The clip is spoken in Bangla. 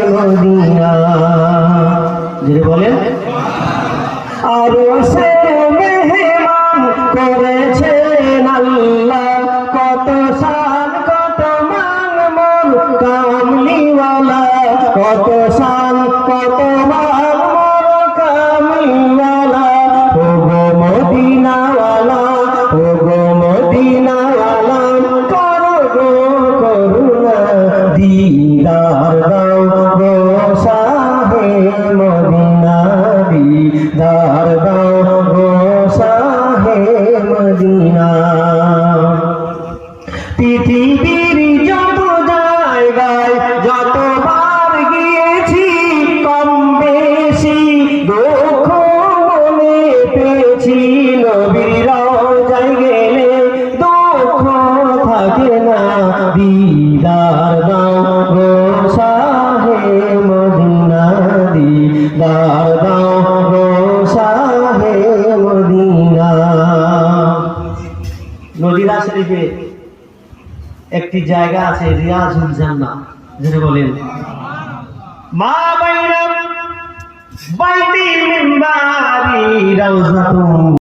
মদিনা যদি বলেন আরো সে মেহমান করেছেন আল্লাহ কত শান কত মান মোর কামলিওয়ালা কত শান কত মান মোর কামলিওয়ালা ও গো মদিনাওয়ালা ও গো মদিনাওয়ালা করো গো করুণা দিদার দাও গো শাহে মদিনা দিদার দাও গো শাহে মদিনা পৃথিবীর যত জায়গায় যতবার গিয়েছি কম বেশি দুঃখ মনে পেয়েছি নবীর রওজায় গেলে দুঃখ থাকে না দিদার দাও গো শাহে মদিনা দিদার দাও গো শাহে মদিনা। নদিয়া শরীফে একটি জায়গা আছে রিয়াজুল জান্নাহ যেটা বলেন মা বাইনা বাইতি মিন বারি রাউজাতুন